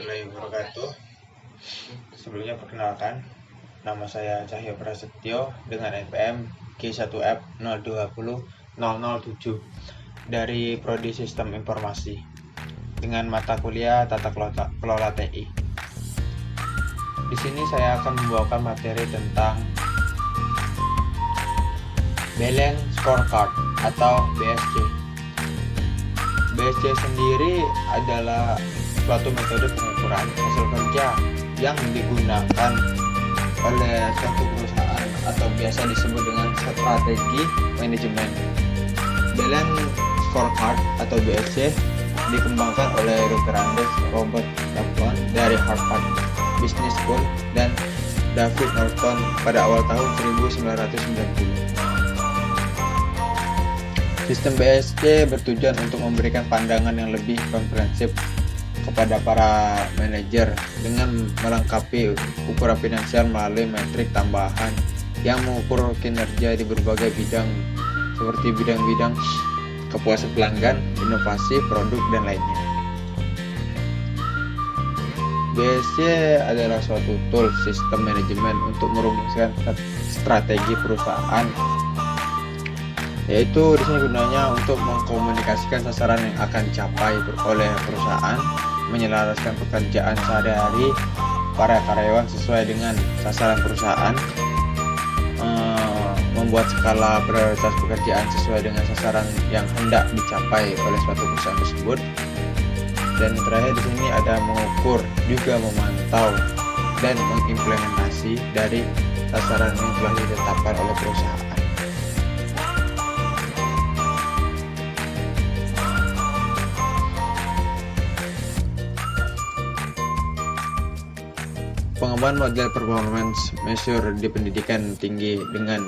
warahmatullahi wabarakatuh. Sebelumnya perkenalkan, nama saya Cahyo Prasetyo dengan NPM G1F020007 dari Prodi Sistem Informasi dengan mata kuliah Tata Kelola TI. Di sini saya akan membawakan materi tentang Balance Scorecard atau BSC. BSC sendiri adalah suatu metode pengukuran hasil kerja yang digunakan oleh suatu perusahaan atau biasa disebut dengan strategi manajemen. Balance Scorecard atau BSC dikembangkan oleh Dr. Robert Kaplan dari Harvard Business School dan David Norton pada awal tahun 1990. Sistem BSC bertujuan untuk memberikan pandangan yang lebih komprehensif kepada para manajer dengan melengkapi ukuran finansial melalui metrik tambahan yang mengukur kinerja di berbagai bidang seperti bidang-bidang kepuasan pelanggan, inovasi, produk, dan lainnya. BSC adalah suatu tool sistem manajemen untuk merumuskan strategi perusahaan, yaitu di sini gunanya untuk mengkomunikasikan sasaran yang akan dicapai oleh perusahaan, menyelaraskan pekerjaan sehari-hari para karyawan sesuai dengan sasaran perusahaan, membuat skala prioritas pekerjaan sesuai dengan sasaran yang hendak dicapai oleh suatu perusahaan tersebut, dan terakhir di sini ada mengukur, juga memantau dan mengimplementasi dari sasaran yang telah ditetapkan oleh perusahaan. Pengembangan model performance measure di pendidikan tinggi dengan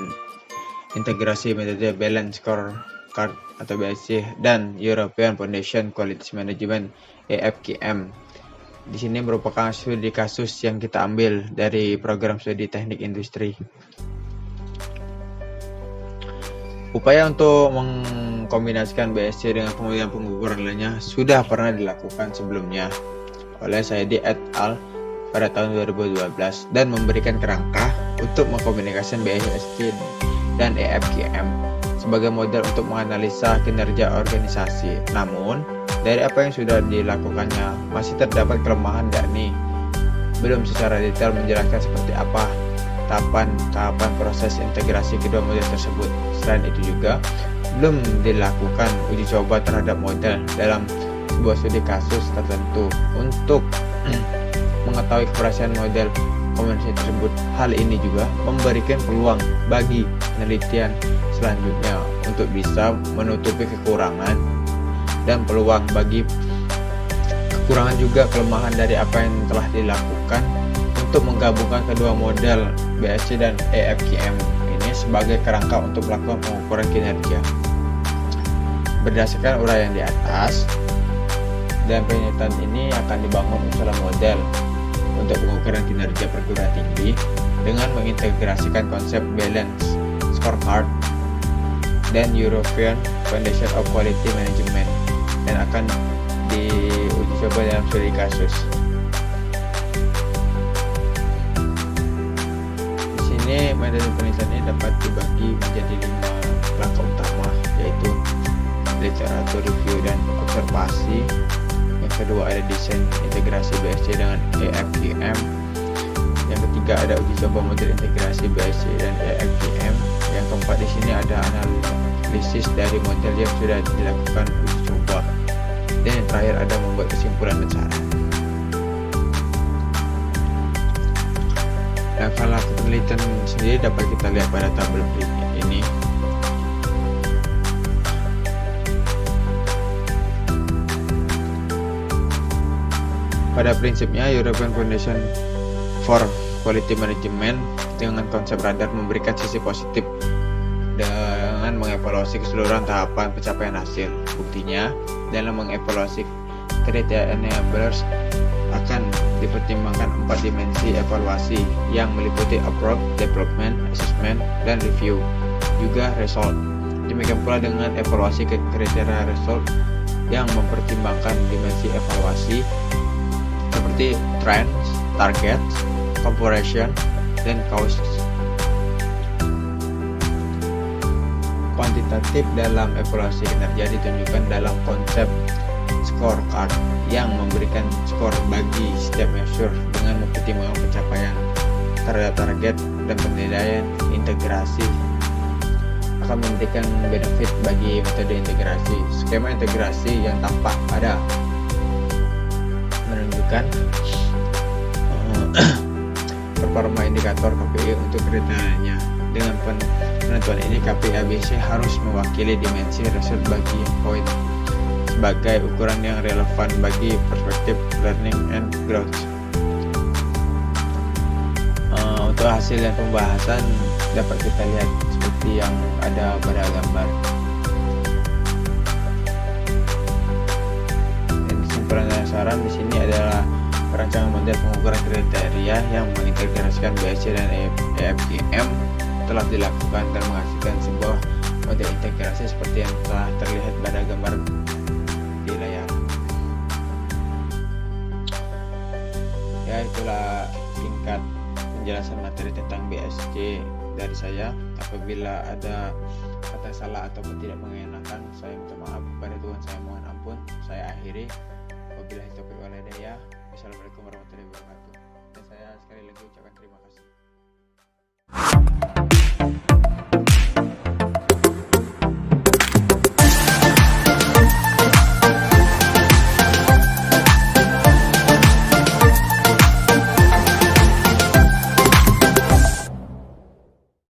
integrasi metode Balance Scorecard atau BSC dan European Foundation Quality Management (EFQM). Di sini merupakan studi kasus yang kita ambil dari program studi teknik industri. Upaya untuk mengkombinasikan BSC dengan kemudian pengukuran lainnya sudah pernah dilakukan sebelumnya oleh Saidi et al. Pada tahun 2012 dan memberikan kerangka untuk mengkomunikasikan BSC dan EFQM sebagai model untuk menganalisa kinerja organisasi. Namun, dari apa yang sudah dilakukannya masih terdapat kelemahan, yakni belum secara detail menjelaskan seperti apa tahapan proses integrasi kedua model tersebut. Selain itu juga belum dilakukan uji coba terhadap model dalam sebuah studi kasus tertentu untuk mengetahui keberhasilan model komunikasi tersebut. Hal ini juga memberikan peluang bagi penelitian selanjutnya untuk bisa menutupi kekurangan dan peluang bagi kekurangan juga kelemahan dari apa yang telah dilakukan untuk menggabungkan kedua model BSC dan EFQM ini sebagai kerangka untuk melakukan pengukuran kinerja. Berdasarkan uraian di atas, dan penelitian ini akan dibangun usulan model untuk pengukuran kinerja perguruan tinggi dengan mengintegrasikan konsep Balance Scorecard dan European Foundation of Quality Management dan akan diuji coba dalam studi kasus. Di sini metode penelitian ini dapat dibagi menjadi 5 langkah utama, yaitu literatur review dan observasi. Yang kedua ada desain integrasi BSC dengan EFQM. Yang ketiga ada uji coba model integrasi BSC dan EFQM. Yang keempat di sini ada analisis dari model yang sudah dilakukan uji coba. Dan yang terakhir ada membuat kesimpulan dan saran. Langkah-langkah penelitian sendiri dapat kita lihat pada tabel ini. Pada prinsipnya, European Foundation for Quality Management dengan konsep radar memberikan sisi positif dengan mengevaluasi keseluruhan tahapan pencapaian hasil. Buktinya, dalam mengevaluasi kriteria enablers akan dipertimbangkan 4 dimensi evaluasi yang meliputi approach, development, assessment, dan review, juga result. Demikian pula dengan evaluasi kriteria result yang mempertimbangkan dimensi evaluasi seperti seperti trends, targets, comparison, dan causes. Kuantitatif dalam evaluasi kinerja ditunjukkan dalam konsep scorecard yang memberikan skor bagi setiap measure dengan mempertimbangkan pencapaian terhadap target dan penilaian integrasi akan memberikan benefit bagi metode integrasi. Skema integrasi yang tampak pada menunjukkan performa indikator KPI untuk kriterianya. Dengan penentuan ini, KPI ABC harus mewakili dimensi result bagi point sebagai ukuran yang relevan bagi perspektif learning and growth. Untuk hasil dan pembahasan dapat kita lihat seperti yang ada pada gambar. Dan kesimpulan dan saran di sini adalah perancangan model pengukuran kriteria yang mengintegrasikan BSC dan EFGM telah dilakukan dan menghasilkan sebuah model integrasi seperti yang telah terlihat pada gambar di layar. Ya, itulah singkat penjelasan materi tentang BSC dari saya. Apabila ada kata salah atau tidak mengenakan, saya minta maaf kepada Tuhan, saya mohon ampun. Saya akhiri. Wabillahi taufiq wal hidayah. Wassalamualaikum warahmatullahi wabarakatuh. Dan saya sekali lagi ucapkan terima kasih.